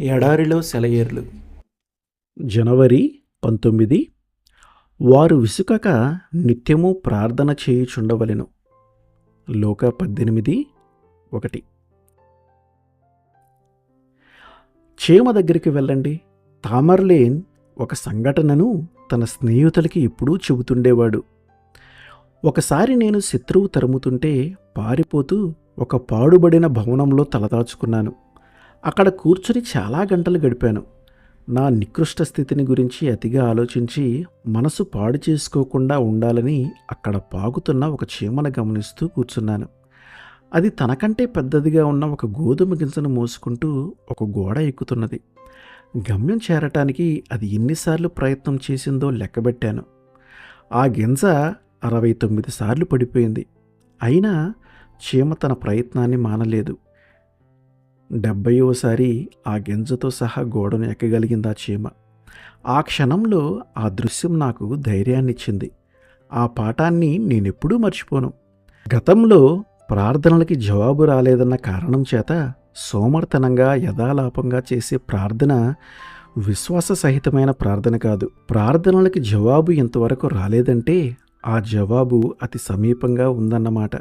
ఎడారిలో సెలయేర్లు. జనవరి 19. వారు విసుకక నిత్యము ప్రార్థన చేయుచుండవలెను. లూకా 18:1. చీమ దగ్గరికి వెళ్ళండి. తామర్లేన్ ఒక సంఘటనను తన స్నేహితులకి ఎప్పుడూ చెబుతుండేవాడు. ఒకసారి నేను శత్రువు తరుముతుంటే పారిపోతూ ఒక పాడుబడిన భవనంలో తలదాచుకున్నాను. అక్కడ కూర్చుని చాలా గంటలు గడిపాను. నా నికృష్ట స్థితిని గురించి అతిగా ఆలోచించి మనసు పాడు చేసుకోకుండా ఉండాలని అక్కడ పాగుతున్న ఒక చీమను గమనిస్తూ కూర్చున్నాను. అది తనకంటే పెద్దదిగా ఉన్న ఒక గోధుమ గింజను మోసుకుంటూ ఒక గోడ ఎక్కుతున్నది. గమ్యం చేరటానికి అది ఎన్నిసార్లు ప్రయత్నం చేసిందో లెక్కబెట్టాను. ఆ గింజ 69 సార్లు పడిపోయింది. అయినా చీమ తన ప్రయత్నాన్ని మానలేదు. 70వసారి ఆ గింజతో సహా గోడను ఎక్కగలిగింది ఆ చీమ. ఆ క్షణంలో ఆ దృశ్యం నాకు ధైర్యాన్నిచ్చింది. ఆ పాఠాన్ని నేనెప్పుడూ మర్చిపోను. గతంలో ప్రార్థనలకి జవాబు రాలేదన్న కారణం చేత సోమర్తనంగా యథాలాపంగా చేసే ప్రార్థన విశ్వాస సహితమైన ప్రార్థన కాదు. ప్రార్థనలకి జవాబు ఇంతవరకు రాలేదంటే ఆ జవాబు అతి సమీపంగా ఉందన్నమాట.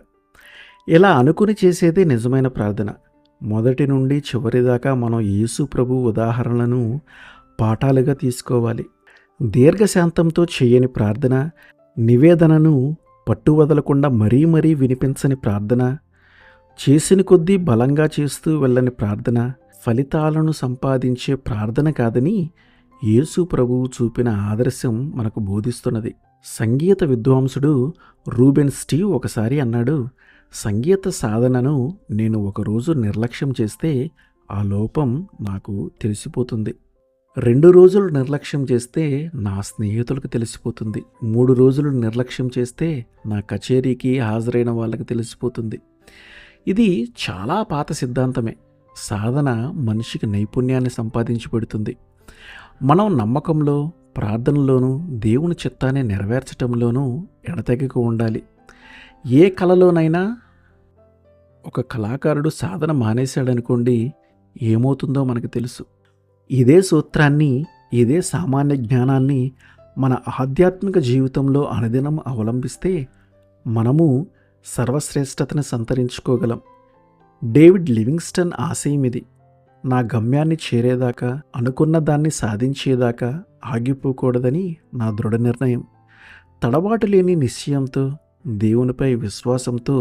ఇలా అనుకుని చేసేదే నిజమైన ప్రార్థన. మొదటి నుండి చివరిదాకా మనం యేసు ప్రభు ఉదాహరణలను పాఠాలుగా తీసుకోవాలి. దీర్ఘశాంతంతో చేయని ప్రార్థన, నివేదనను పట్టువదలకుండా మరీ మరీ వినిపించని ప్రార్థన, చేసిన కొద్దీ బలంగా చేస్తూ వెళ్ళని ప్రార్థన ఫలితాలను సంపాదించే ప్రార్థన కాదని యేసు ప్రభువు చూపిన ఆదర్శం మనకు బోధిస్తున్నది. సంగీత విద్వాంసుడు రూబెన్ స్టీవ్ ఒకసారి అన్నాడు, సంగీత సాధనను నేను ఒకరోజు నిర్లక్ష్యం చేస్తే ఆ లోపం నాకు తెలిసిపోతుంది. 2 రోజులు నిర్లక్ష్యం చేస్తే నా స్నేహితులకు తెలిసిపోతుంది. 3 రోజులు నిర్లక్ష్యం చేస్తే నా కచేరీకి హాజరైన వాళ్ళకి తెలిసిపోతుంది. ఇది చాలా పాత సిద్ధాంతమే. సాధన మనిషికి నైపుణ్యాన్ని సంపాదించి పెడుతుంది. మనం నమ్మకంలో, ప్రార్థనలోనూ, దేవుని చిత్తాన్ని నెరవేర్చటంలోనూ ఎడతెగక ఉండాలి. ఏ కళలోనైనా ఒక కళాకారుడు సాధన మానేశాడనుకోండి, ఏమవుతుందో మనకు తెలుసు. ఇదే సూత్రాన్ని, ఇదే సామాన్య జ్ఞానాన్ని మన ఆధ్యాత్మిక జీవితంలో అనుదినం అవలంబిస్తే మనము సర్వశ్రేష్టతను సంతరించుకోగలం. డేవిడ్ లివింగ్స్టన్ ఆశయం ఇది. నా గమ్యాన్ని చేరేదాకా, అనుకున్న దాన్ని సాధించేదాకా ఆగిపోకూడదని నా దృఢ నిర్ణయం. తడబాటు లేని నిశ్చయంతో, దేవునిపై విశ్వాసంతో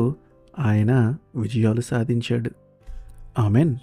ఆయన విజయాలు సాధించాడు. ఆమెన్.